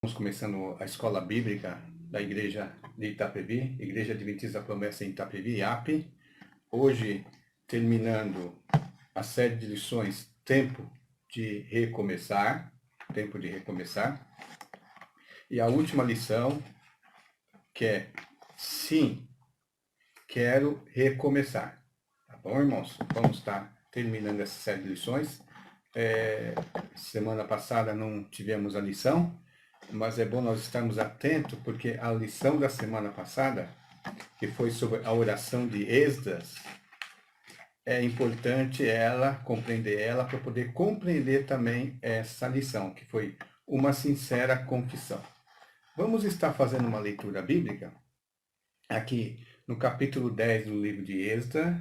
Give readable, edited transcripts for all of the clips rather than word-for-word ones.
Estamos começando a escola bíblica da igreja de Itapevi, Igreja Adventista da Promessa em Itapevi, IAP. Hoje, terminando a série de lições Tempo de Recomeçar, Tempo de Recomeçar. E a última lição, que é Sim, quero recomeçar. Tá bom, irmãos? Vamos estar terminando essa série de lições. Semana passada não tivemos a lição, mas é bom nós estarmos atentos, porque a lição da semana passada, que foi sobre a oração de Esdras, é importante compreender ela para poder compreender também essa lição, que foi uma sincera confissão. Vamos estar fazendo uma leitura bíblica aqui no capítulo 10 do livro de Esdras,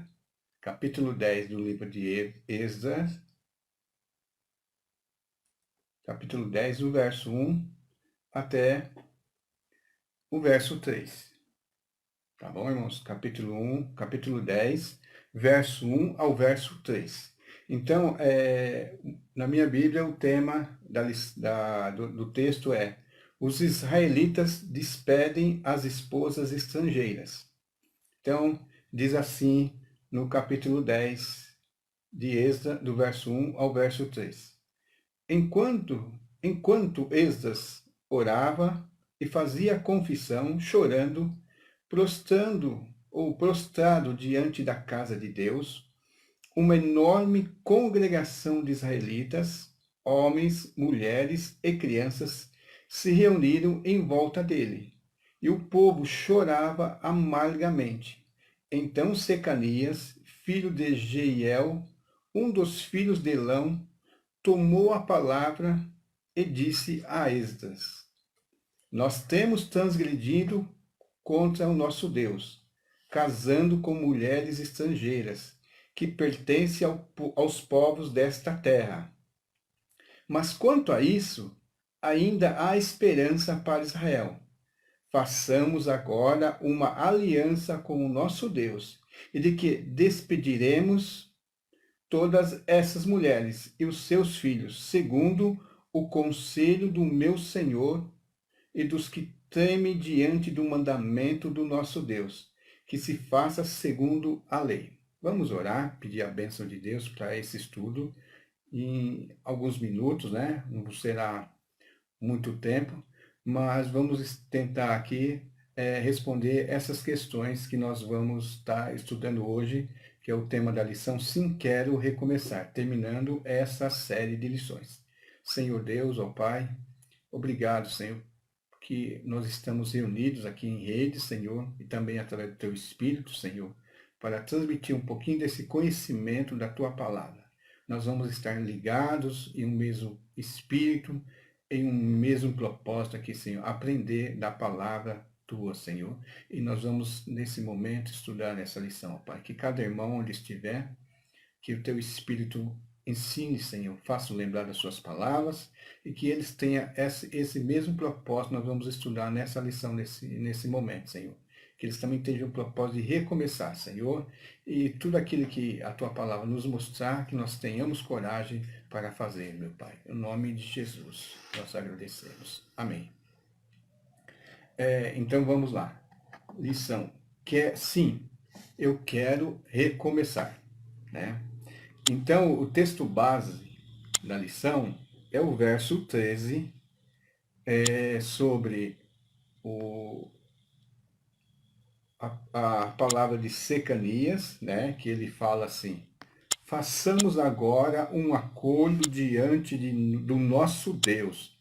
capítulo 10 do livro de Esdras, capítulo 10, do verso 1 até o verso 3. Tá bom, irmãos? Capítulo 10, verso 1 ao verso 3. Então, na minha Bíblia, o tema do texto é: os israelitas despedem as esposas estrangeiras. Então, diz assim no capítulo 10 de Esdras, do verso 1 ao verso 3. Enquanto Esdras orava e fazia confissão, chorando, prostrado diante da casa de Deus, uma enorme congregação de israelitas, homens, mulheres e crianças, se reuniram em volta dele, e o povo chorava amargamente. Então Secanias, filho de Jeiel, um dos filhos de Elão, tomou a palavra e disse a Esdras: nós temos transgredido contra o nosso Deus, casando com mulheres estrangeiras, que pertencem aos povos desta terra. Mas quanto a isso, ainda há esperança para Israel. Façamos agora uma aliança com o nosso Deus, e de que despediremos todas essas mulheres e os seus filhos, segundo o conselho do meu Senhor e dos que temem diante do mandamento do nosso Deus, que se faça segundo a lei. Vamos orar, pedir a bênção de Deus para esse estudo em alguns minutos, né? Não será muito tempo, mas vamos tentar aqui responder essas questões que nós vamos estar estudando hoje, que é o tema da lição Sim, quero recomeçar, terminando essa série de lições. Senhor Deus, ó Pai, obrigado, Senhor, que nós estamos reunidos aqui em rede, Senhor, e também através do Teu Espírito, Senhor, para transmitir um pouquinho desse conhecimento da Tua Palavra. Nós vamos estar ligados em um mesmo Espírito, em um mesmo propósito aqui, Senhor, aprender da Palavra Tua, Senhor. E nós vamos, nesse momento, estudar essa lição, Pai. Que cada irmão onde estiver, que o Teu Espírito ensine, Senhor, faça lembrar das suas palavras e que eles tenham esse mesmo propósito. Nós vamos estudar nessa lição, nesse momento, Senhor. Que eles também tenham o propósito de recomeçar, Senhor, e tudo aquilo que a Tua palavra nos mostrar, que nós tenhamos coragem para fazer, meu Pai. Em nome de Jesus, nós agradecemos. Amém. Então vamos lá. Lição que é, sim, eu quero recomeçar, né? Então, o texto base da lição é o verso 13, sobre a palavra de Secanias, né, que ele fala assim: façamos agora um acordo diante do nosso Deus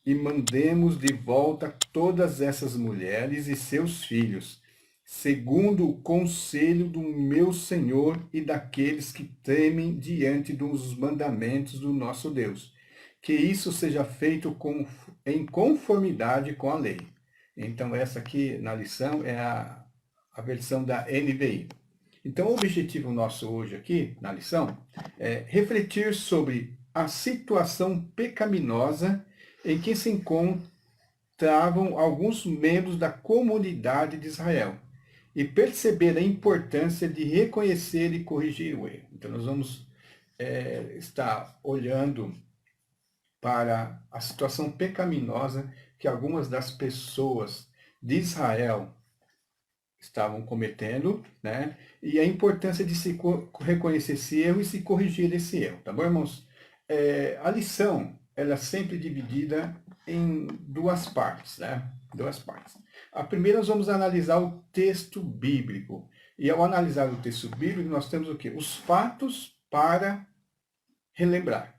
e mandemos de volta todas essas mulheres e seus filhos, segundo o conselho do meu Senhor e daqueles que temem diante dos mandamentos do nosso Deus. Que isso seja feito em conformidade com a lei. Então, essa aqui na lição é a versão da NVI. Então, o objetivo nosso hoje aqui, na lição, é refletir sobre a situação pecaminosa em que se encontravam alguns membros da comunidade de Israel e perceber a importância de reconhecer e corrigir o erro. Então, nós vamos estar olhando para a situação pecaminosa que algumas das pessoas de Israel estavam cometendo, né? E a importância de se reconhecer esse erro e se corrigir esse erro, tá bom, irmãos? A lição, ela é sempre dividida em duas partes, né? Duas partes. A primeira, nós vamos analisar o texto bíblico. E ao analisar o texto bíblico, nós temos o quê? Os fatos para relembrar.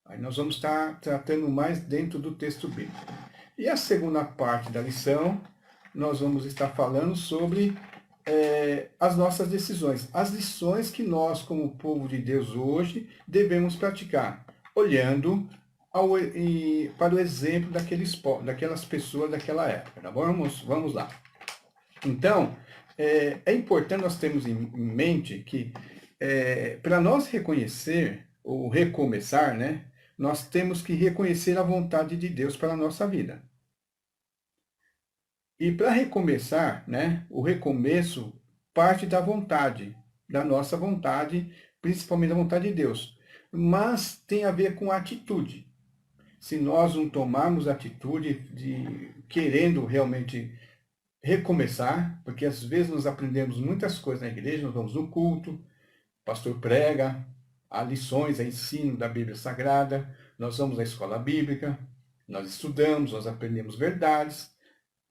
Aí nós vamos estar tratando mais dentro do texto bíblico. E a segunda parte da lição, nós vamos estar falando sobre as nossas decisões. As lições que nós, como povo de Deus hoje, devemos praticar, olhando para o exemplo daquelas pessoas daquela época. Tá bom? Vamos lá. Então, é importante nós termos em mente que, para nós reconhecer, ou recomeçar, né, nós temos que reconhecer a vontade de Deus para a nossa vida. E para recomeçar, né, o recomeço parte da vontade, da nossa vontade, principalmente da vontade de Deus. Mas tem a ver com a atitude. Se nós não tomarmos atitude de querendo realmente recomeçar, porque às vezes nós aprendemos muitas coisas na igreja, nós vamos no culto, o pastor prega, há lições, há ensino da Bíblia Sagrada, nós vamos à escola bíblica, nós estudamos, nós aprendemos verdades,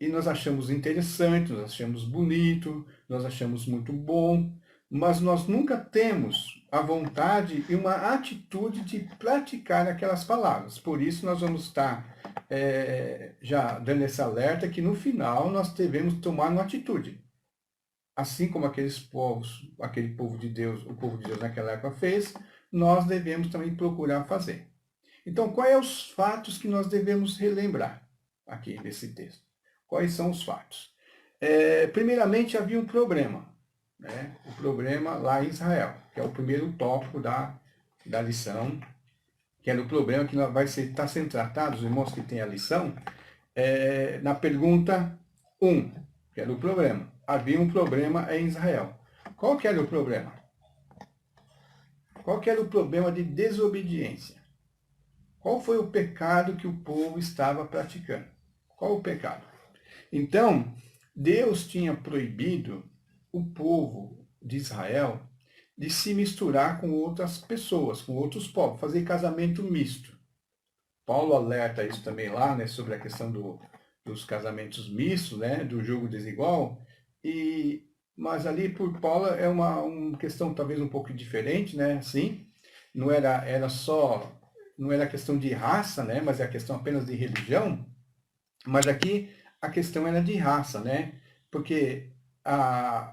e nós achamos interessante, nós achamos bonito, nós achamos muito bom, mas nós nunca temos a vontade e uma atitude de praticar aquelas palavras. Por isso nós vamos estar já dando esse alerta que no final nós devemos tomar uma atitude. Assim como aquele povo de Deus, o povo de Deus naquela época fez, nós devemos também procurar fazer. Então, quais são os fatos que nós devemos relembrar aqui nesse texto? Quais são os fatos? Primeiramente, havia um problema, né? O problema lá em Israel, que é o primeiro tópico da lição, que era o problema que vai estar sendo tratado, os irmãos que têm a lição, na pergunta 1, que era o problema. Havia um problema em Israel. Qual que era o problema? Qual que era o problema de desobediência? Qual foi o pecado que o povo estava praticando? Qual o pecado? Então, Deus tinha proibido o povo de Israel de se misturar com outras pessoas, com outros povos, fazer casamento misto. Paulo alerta isso também lá, né, sobre a questão dos casamentos mistos, né, do jogo desigual, mas ali por Paulo é uma questão talvez um pouco diferente, né, assim, não era questão de raça, né, mas é a questão apenas de religião, mas aqui a questão era de raça, né, porque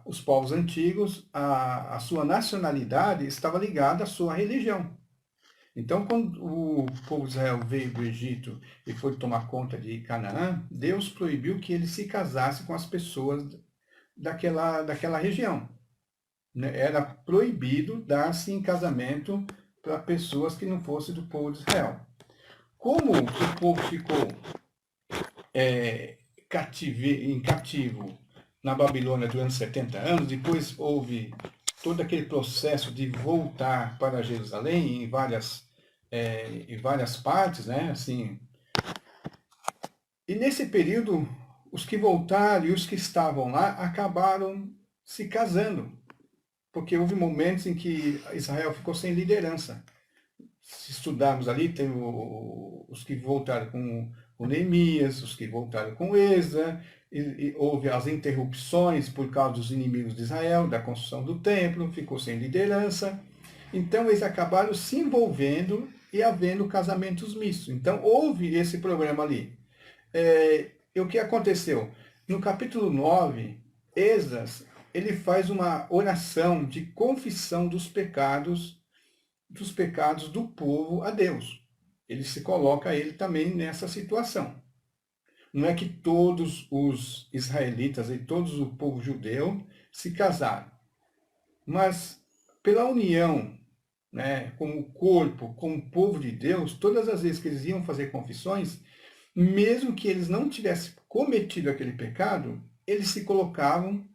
os povos antigos, a sua nacionalidade estava ligada à sua religião. Então, quando o povo de Israel veio do Egito e foi tomar conta de Canaã, Deus proibiu que ele se casasse com as pessoas daquela região. Era proibido dar-se em casamento para pessoas que não fossem do povo de Israel. Como o povo ficou em cativo na Babilônia durante 70 anos, depois houve todo aquele processo de voltar para Jerusalém em várias partes, né? Assim, e nesse período, os que voltaram e os que estavam lá acabaram se casando, porque houve momentos em que Israel ficou sem liderança. Se estudarmos ali, tem os que voltaram com Neemias, os que voltaram com Esdras, e houve as interrupções por causa dos inimigos de Israel, da construção do templo, ficou sem liderança. Então eles acabaram se envolvendo e havendo casamentos mistos. Então houve esse problema ali. E o que aconteceu? No capítulo 9, Esdras, ele faz uma oração de confissão dos pecados do povo a Deus. Ele se coloca ele também nessa situação. Não é que todos os israelitas e todos o povo judeu se casaram, mas pela união, né, como corpo, como povo de Deus, todas as vezes que eles iam fazer confissões, mesmo que eles não tivessem cometido aquele pecado, eles se colocavam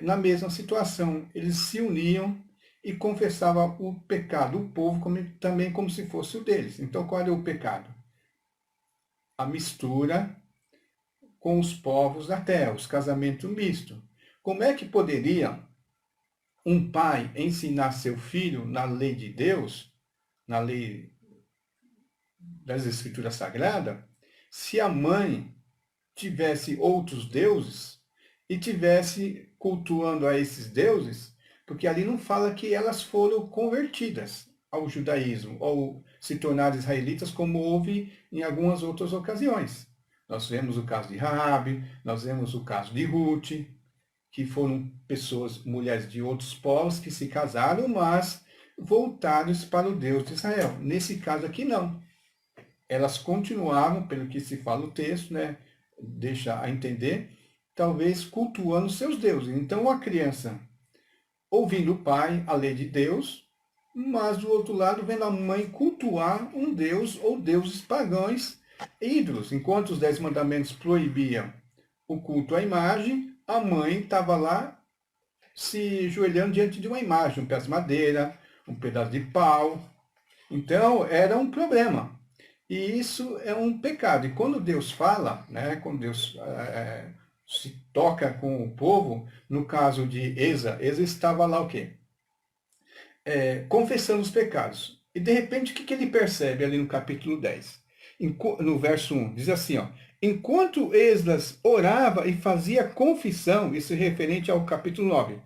na mesma situação. Eles se uniam e confessavam o pecado do povo também como se fosse o deles. Então, qual é o pecado? a mistura com os povos da terra, os casamentos mistos. Como é que poderia um pai ensinar seu filho na lei de Deus, na lei das Escrituras Sagradas, se a mãe tivesse outros deuses e tivesse cultuando a esses deuses, porque ali não fala que elas foram convertidas ao judaísmo ou se tornaram israelitas, como houve em algumas outras ocasiões. Nós vemos o caso de Raabe, nós vemos o caso de Ruth, que foram pessoas, mulheres de outros povos que se casaram, mas voltados para o Deus de Israel. Nesse caso aqui, não. Elas continuavam, pelo que se fala o texto, né, deixa a entender, talvez cultuando seus deuses. Então, a criança ouvindo o pai, a lei de Deus, mas do outro lado vendo a mãe cultuar um deus ou deuses pagãos e ídolos. Enquanto os 10 mandamentos proibiam o culto à imagem, a mãe estava lá se ajoelhando diante de uma imagem, um pedaço de madeira, um pedaço de pau. Então, era um problema. E isso é um pecado. E quando Deus fala, né, quando Deus se toca com o povo, no caso de Esa estava lá o quê? Confessando os pecados. E de repente, o que ele percebe ali no capítulo 10? No verso 1, diz assim, ó, enquanto Esdras orava e fazia confissão, isso é referente ao capítulo 9,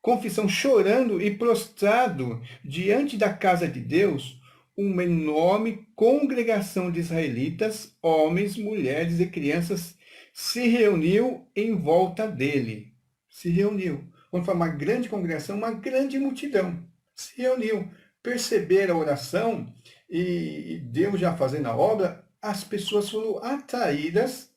confissão chorando e prostrado diante da casa de Deus, uma enorme congregação de israelitas, homens, mulheres e crianças, se reuniu em volta dele. Se reuniu. Quando fala uma grande congregação, uma grande multidão. Se reuniu. Perceberam a oração e Deus já fazendo a obra, as pessoas foram atraídas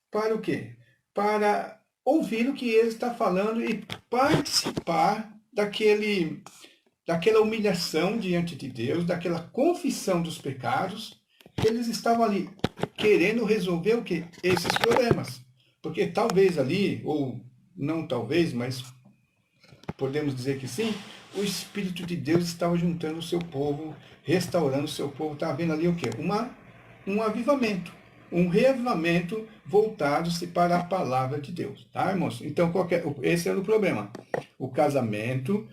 para o quê? Para ouvir o que ele está falando e participar daquela humilhação diante de Deus, daquela confissão dos pecados. Eles estavam ali querendo resolver o quê? Esses problemas. Porque talvez ali, ou não talvez, mas podemos dizer que sim, o Espírito de Deus estava juntando o seu povo, restaurando o seu povo. Estava vendo ali o quê? Um avivamento, um reavivamento voltado-se para a palavra de Deus. Tá, irmãos? Então, esse era o problema. O casamento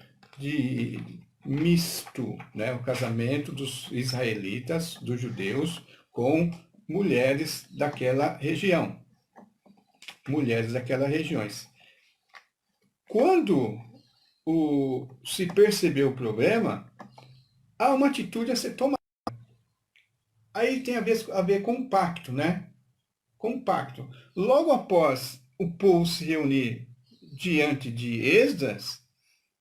misto, né? O casamento dos israelitas, dos judeus, com mulheres daquela região. Mulheres daquelas regiões. Quando se percebeu o problema, há uma atitude a ser tomada. Aí tem a ver com o pacto, né? Com o pacto. Logo após o povo se reunir diante de Esdras,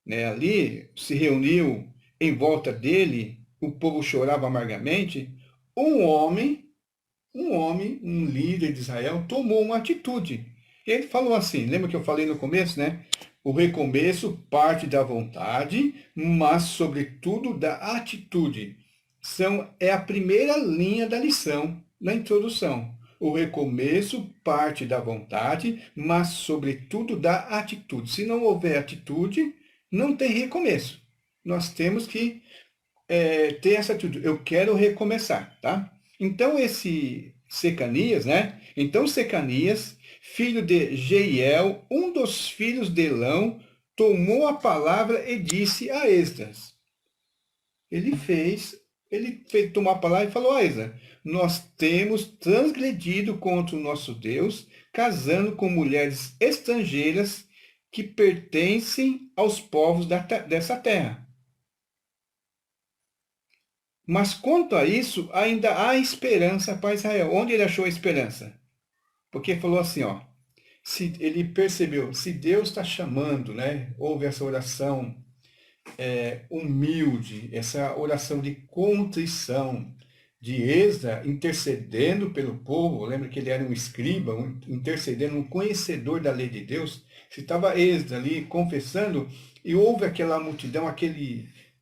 né, ali se reuniu em volta dele, o povo chorava amargamente, um líder de Israel, tomou uma atitude. Ele falou assim, lembra que eu falei no começo, né? O recomeço parte da vontade, mas sobretudo da atitude. É a primeira linha da lição, na introdução. O recomeço parte da vontade, mas sobretudo da atitude. Se não houver atitude, não tem recomeço. Nós temos que ter essa atitude. Eu quero recomeçar, tá? Então, esse Secanias, né? Então, Secanias, filho de Jeiel, um dos filhos de Elão, tomou a palavra e disse a Esdras. Ele tomou a palavra e falou a Esdras, nós temos transgredido contra o nosso Deus, casando com mulheres estrangeiras que pertencem aos povos dessa terra. Mas quanto a isso, ainda há esperança para Israel. Onde ele achou a esperança? Porque falou assim, ó, se ele percebeu, se Deus está chamando, né? Houve essa oração humilde, essa oração de contrição, de Esdras intercedendo pelo povo. Lembra que ele era um escriba, intercedendo, um conhecedor da lei de Deus. Se estava Esdras ali confessando e houve aquela multidão,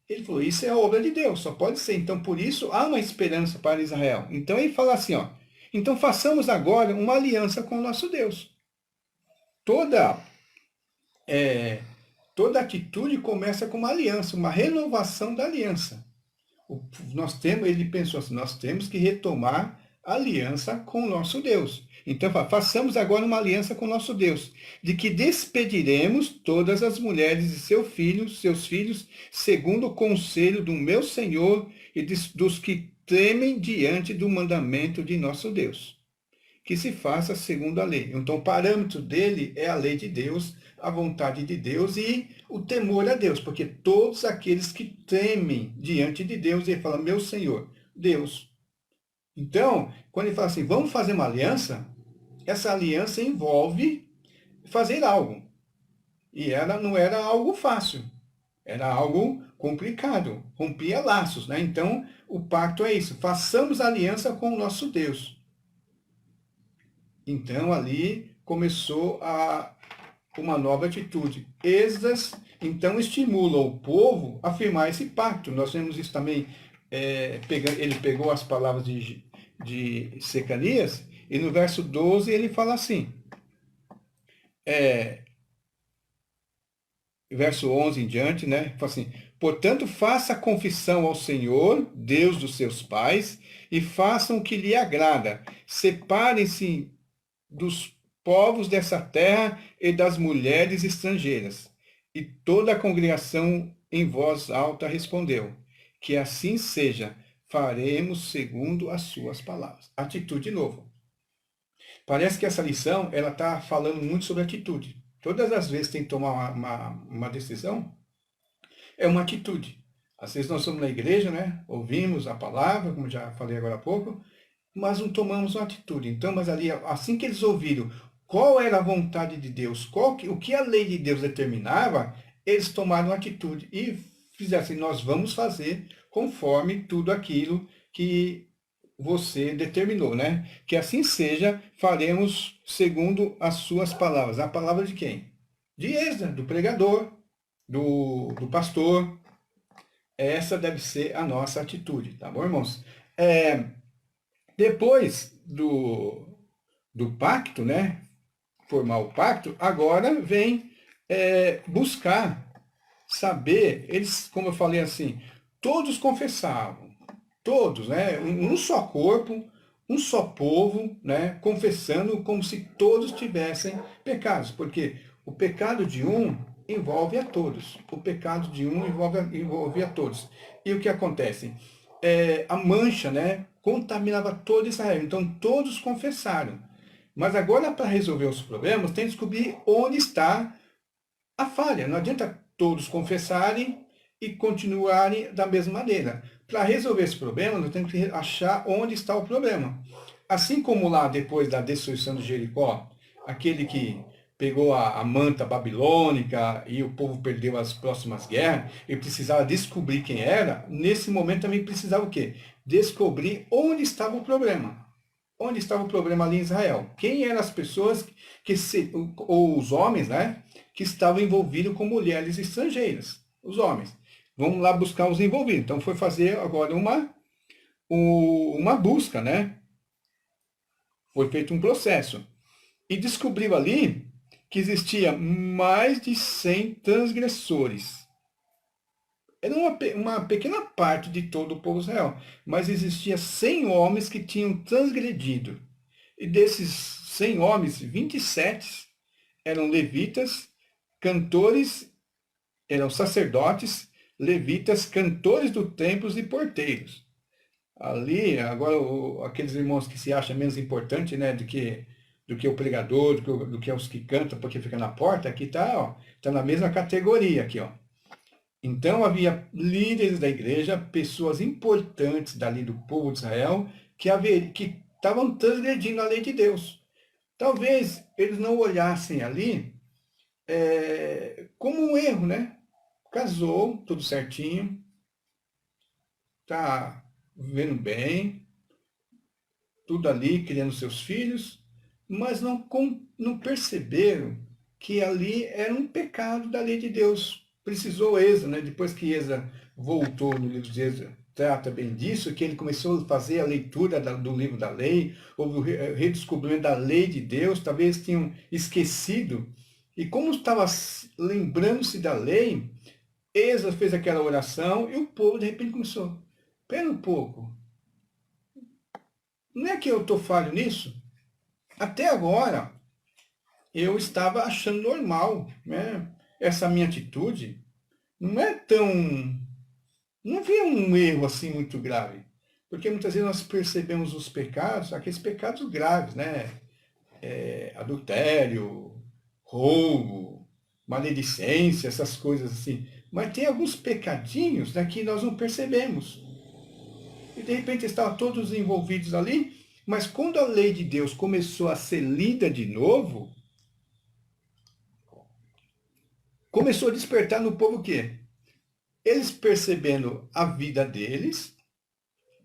ele falou, isso é a obra de Deus, só pode ser. Então, por isso, há uma esperança para Israel. Então, ele fala assim, ó, então façamos agora uma aliança com o nosso Deus. Toda atitude começa com uma aliança, uma renovação da aliança. Ele pensou assim, nós temos que retomar aliança com o nosso Deus. Então, façamos agora uma aliança com o nosso Deus, de que despediremos todas as mulheres e seus filhos, segundo o conselho do meu Senhor e dos que temem diante do mandamento de nosso Deus, que se faça segundo a lei. Então, o parâmetro dele é a lei de Deus, a vontade de Deus e o temor a Deus, porque todos aqueles que temem diante de Deus, ele fala, meu Senhor, Deus. Então, quando ele fala assim, vamos fazer uma aliança, essa aliança envolve fazer algo. E ela não era algo fácil, era algo complicado, rompia laços, né? Então, o pacto é isso, façamos aliança com o nosso Deus. Então, ali começou uma nova atitude. Esdras, então, estimula o povo a firmar esse pacto. Nós vemos isso também, ele pegou as palavras de Secanias, e no verso 12 ele fala assim, verso 11 em diante, né? Fala assim, portanto, faça confissão ao Senhor, Deus dos seus pais, e façam o que lhe agrada. Separem-se dos povos dessa terra e das mulheres estrangeiras. E toda a congregação em voz alta respondeu, que assim seja, faremos segundo as suas palavras. Atitude de novo. Parece que essa lição ela está falando muito sobre atitude. Todas as vezes que tem que tomar uma decisão, é uma atitude. Às vezes nós somos na igreja, né? Ouvimos a palavra, como já falei agora há pouco, mas não tomamos uma atitude. Então, mas ali, assim que eles ouviram qual era a vontade de Deus, o que a lei de Deus determinava, eles tomaram uma atitude e fizeram assim, nós vamos fazer conforme tudo aquilo que você determinou, né? Que assim seja, faremos segundo as suas palavras. A palavra de quem? De Esdras, do pregador, do pastor. Essa deve ser a nossa atitude, tá bom, irmãos? Depois do pacto, né? Formar o pacto, agora vem buscar saber, eles, como eu falei assim, todos confessavam, todos, né? Um só corpo, um só povo, né? Confessando como se todos tivessem pecados, porque o pecado de um envolve a todos, o pecado de um envolve a todos. E o que acontece? A mancha, né? Contaminava todo Israel, então todos confessaram. Mas agora, para resolver os problemas, tem que descobrir onde está a falha. Não adianta todos confessarem e continuarem da mesma maneira. Para resolver esse problema, nós temos que achar onde está o problema. Assim como lá depois da destruição de Jericó, aquele que pegou a manta babilônica e o povo perdeu as próximas guerras, e precisava descobrir quem era, nesse momento também precisava o quê? Descobrir onde estava o problema. Onde estava o problema ali em Israel? Quem eram as pessoas ou os homens, né, que estavam envolvidos com mulheres estrangeiras? Os homens. Vamos lá buscar os envolvidos. Então foi fazer agora uma busca, né? Foi feito um processo. E descobriu ali que existia mais de 100 transgressores. Era uma pequena parte de todo o povo de Israel, mas existia 100 homens que tinham transgredido. E desses 100 homens, 27 eram levitas, cantores, eram sacerdotes, levitas, cantores do templo e porteiros. Ali, agora, aqueles irmãos que se acham menos importantes, né, do que o pregador, do que os que cantam porque fica na porta, aqui está tá na mesma categoria aqui, ó. Então havia líderes da igreja, pessoas importantes dali do povo de Israel, que estavam transgredindo a lei de Deus. Talvez eles não olhassem ali como um erro, né? Casou, tudo certinho, tá vivendo bem, tudo ali, criando seus filhos, mas não perceberam que ali era um pecado da lei de Deus. Precisou Êxodo, né? Depois que Êxodo voltou no livro de Êxodo, trata bem disso, que ele começou a fazer a leitura do livro da lei, houve o redescobrimento da lei de Deus, talvez tinham esquecido. E como estava lembrando-se da lei, Êxodo fez aquela oração e o povo de repente começou, espera um pouco, Não é que eu estou falho nisso? Até agora, eu estava achando normal, né? Essa minha atitude não é tão... Não via um erro assim muito grave. Porque muitas vezes nós percebemos os pecados, aqueles pecados graves, né? Adultério, roubo, maledicência, essas coisas assim. Mas tem alguns pecadinhos, né, que nós não percebemos. E de repente estavam todos envolvidos ali, mas quando a lei de Deus começou a ser lida de novo, começou a despertar no povo o quê? Eles percebendo a vida deles,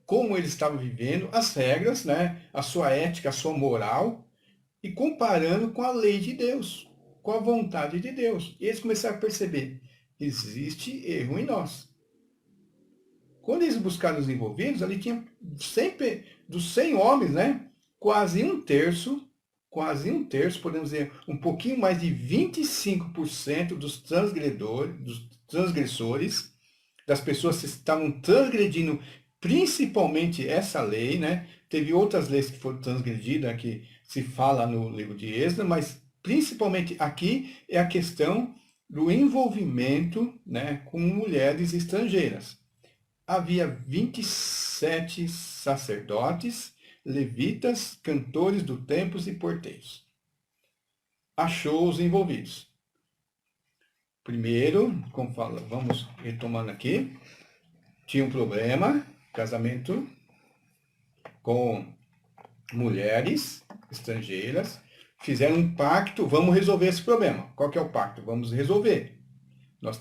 como eles estavam vivendo, as regras, né, a sua ética, a sua moral, e comparando com a lei de Deus, com a vontade de Deus. E eles começaram a perceber, existe erro em nós. Quando eles buscaram os envolvidos, ali tinha sempre, dos 100 homens, né? Quase um terço, podemos dizer, um pouquinho mais de 25% dos transgressores, das pessoas que estavam transgredindo principalmente essa lei, né? Teve outras leis que foram transgredidas, que se fala no livro de Êxodo, mas principalmente aqui é a questão do envolvimento, né, com mulheres estrangeiras. Havia 27 sacerdotes, levitas, cantores do templo e porteiros. Achou os envolvidos. Primeiro, como fala, vamos retomando aqui, tinha um problema, casamento com mulheres estrangeiras, fizeram um pacto, vamos resolver esse problema. Qual que é o pacto? Vamos resolver. Nós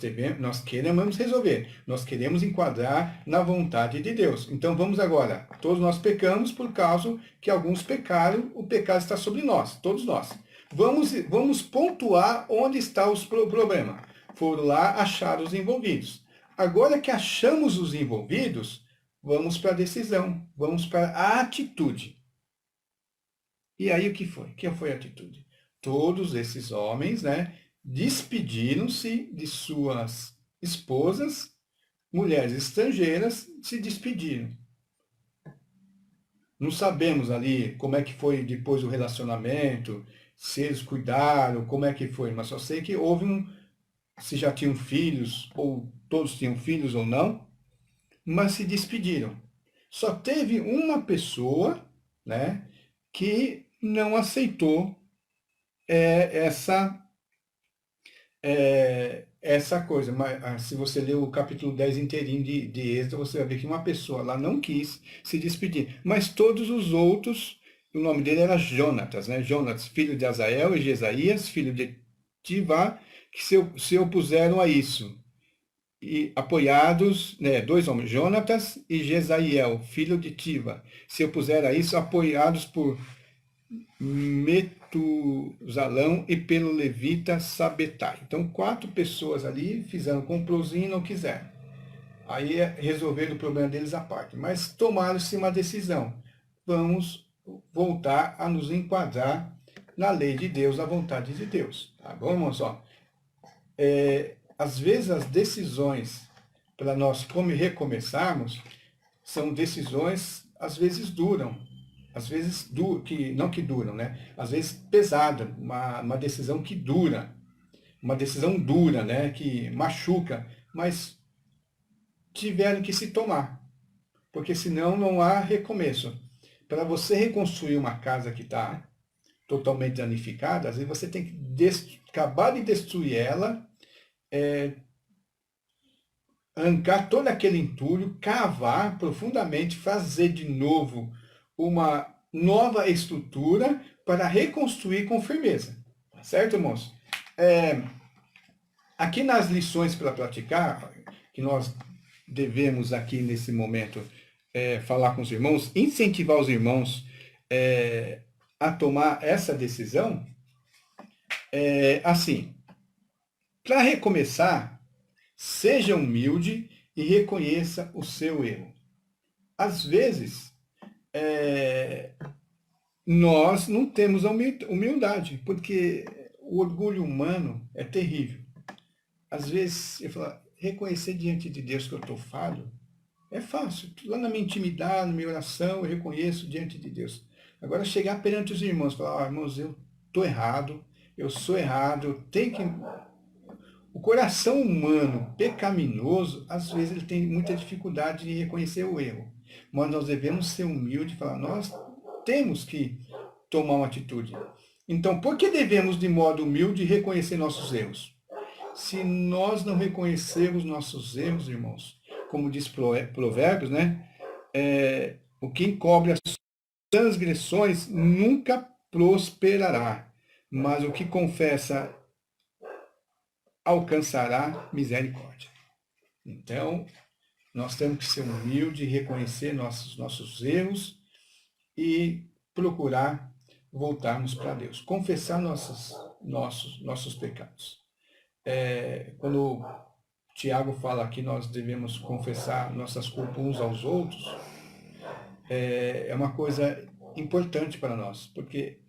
queremos resolver, nós queremos enquadrar na vontade de Deus. Então vamos agora, todos nós pecamos por causa que alguns pecaram, o pecado está sobre nós, todos nós. Vamos pontuar onde está o problema. Foram lá achar os envolvidos. Agora que achamos os envolvidos, vamos para a decisão, vamos para a atitude. E aí o que foi? O que foi a atitude? Todos esses homens, né, despediram-se de suas esposas, mulheres estrangeiras, se despediram. Não sabemos ali como é que foi depois o relacionamento, se eles cuidaram, como é que foi, mas só sei que houve se já tinham filhos, ou todos tinham filhos ou não, mas se despediram. Só teve uma pessoa, né, que não aceitou essa essa coisa. Mas se você ler o capítulo 10 inteirinho de Êxodo, você vai ver que uma pessoa lá não quis se despedir. Mas todos os outros, o nome dele era Jonatas, né? Jonatas, filho de Azael, e Jesaías, filho de Tivá, que se opuseram a isso. E apoiados, né, dois homens, Jonatas e Jesaíel, filho de Tiva, se opuseram a isso, apoiados por Metusalão e pelo levita Sabetai. Então, 4 pessoas ali fizeram complôzinho e não quiseram. Aí resolveram o problema deles à parte. Mas tomaram-se uma decisão. Vamos voltar a nos enquadrar na lei de Deus, na vontade de Deus. Tá bom, irmãos? Às vezes as decisões para nós recomeçarmos são decisões, às vezes duram, às vezes não que duram, né? Às vezes pesada, uma decisão que dura, uma decisão dura, né? Que machuca, mas tiveram que se tomar, porque senão não há recomeço. Para você reconstruir uma casa que está totalmente danificada, às vezes você tem que acabar de destruir ela, arrancar todo aquele entulho, cavar profundamente, fazer de novo uma nova estrutura para reconstruir com firmeza. Tá certo, irmãos? Aqui nas lições para praticar, que nós devemos aqui nesse momento falar com os irmãos, incentivar os irmãos a tomar essa decisão, assim, para recomeçar, seja humilde e reconheça o seu erro. Às vezes, nós não temos a humildade, porque o orgulho humano é terrível. Às vezes, eu falo, reconhecer diante de Deus que eu estou falho, É fácil. Lá na minha intimidade, na minha oração, eu reconheço diante de Deus. Agora, chegar perante os irmãos e falar, irmãos, eu estou errado, eu sou errado, eu tenho que... O coração humano pecaminoso, às vezes, ele tem muita dificuldade de reconhecer o erro. Mas nós devemos ser humildes e falar, nós temos que tomar uma atitude. Então, por que devemos, de modo humilde, reconhecer nossos erros? Se nós não reconhecermos nossos erros, irmãos, como diz Provérbios, né? O que encobre as transgressões nunca prosperará, mas o que confessa alcançará misericórdia. Então, nós temos que ser humildes, reconhecer nossos erros e procurar voltarmos para Deus, confessar nossos pecados. Quando Tiago fala que nós devemos confessar nossas culpas uns aos outros, é uma coisa importante para nós, porque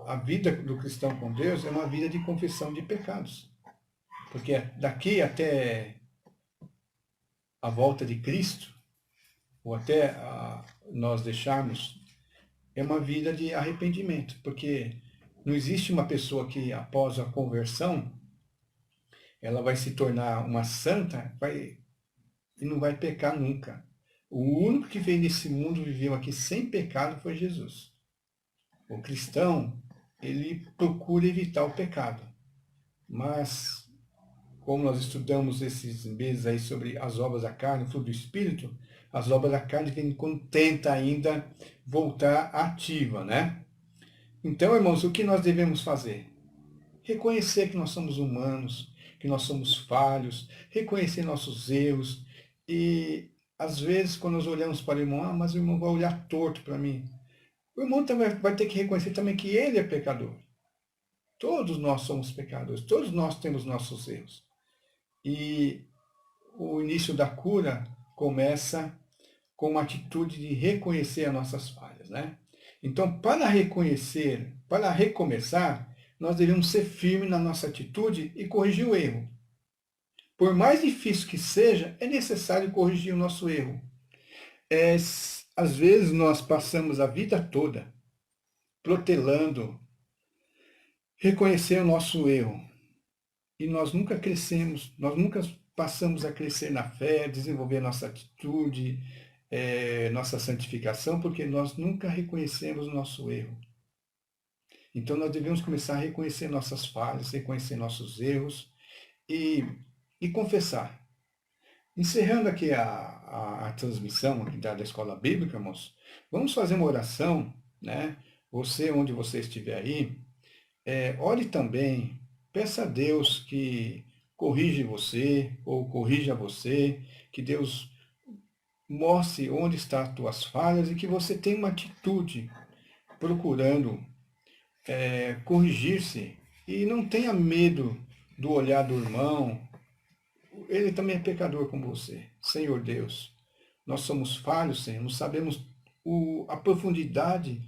a vida do cristão com Deus é uma vida de confissão de pecados. Porque daqui até a volta de Cristo, ou até nós deixarmos, é uma vida de arrependimento, porque não existe uma pessoa que, após a conversão, ela vai se tornar uma santa e não vai pecar nunca. O único que veio nesse mundo, viveu aqui sem pecado, foi Jesus. O cristão, ele procura evitar o pecado. Mas, como nós estudamos esses meses aí sobre as obras da carne, o fruto do Espírito, as obras da carne vêm quando tenta ainda voltar ativa, né? Então, irmãos, o que nós devemos fazer? Reconhecer que nós somos humanos, que nós somos falhos, reconhecer nossos erros. E, às vezes, quando nós olhamos para o irmão, mas o irmão vai olhar torto para mim. O irmão também vai ter que reconhecer também que ele é pecador. Todos nós somos pecadores, todos nós temos nossos erros. E o início da cura começa com uma atitude de reconhecer as nossas falhas, né? Então, para reconhecer, para recomeçar, nós devemos ser firmes na nossa atitude e corrigir o erro. Por mais difícil que seja, é necessário corrigir o nosso erro. Às vezes nós passamos a vida toda protelando, reconhecer o nosso erro. E nós nunca crescemos, nós nunca passamos a crescer na fé, desenvolver nossa atitude, nossa santificação, porque nós nunca reconhecemos o nosso erro. Então nós devemos começar a reconhecer nossas falhas, reconhecer nossos erros e confessar. Encerrando aqui a transmissão aqui da Escola Bíblica, irmãos, vamos fazer uma oração, né? Você, onde você estiver aí, ore também, peça a Deus que corrija você, ou corrija você, que Deus mostre onde estão as tuas falhas e que você tenha uma atitude procurando corrigir-se e não tenha medo do olhar do irmão. Ele também é pecador como você. Senhor Deus, nós somos falhos, Senhor, não sabemos a profundidade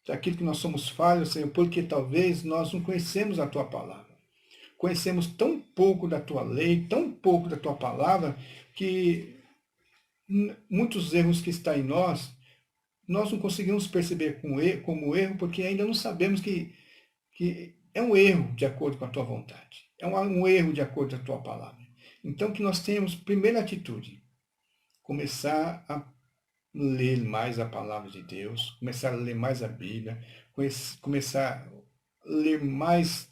daquilo que nós somos falhos, Senhor, porque talvez nós não conhecemos a Tua palavra. Conhecemos tão pouco da Tua lei, tão pouco da Tua palavra, que muitos erros que estão em nós não conseguimos perceber como erro, porque ainda não sabemos que é um erro de acordo com a Tua vontade. É um erro de acordo com a Tua palavra. Então, que nós tenhamos, primeira atitude, começar a ler mais a palavra de Deus, começar a ler mais a Bíblia, começar a ler mais,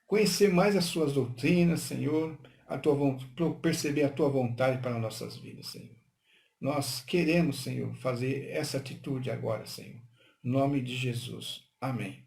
conhecer mais as suas doutrinas, Senhor, perceber a Tua vontade para nossas vidas, Senhor. Nós queremos, Senhor, fazer essa atitude agora, Senhor. Em nome de Jesus. Amém.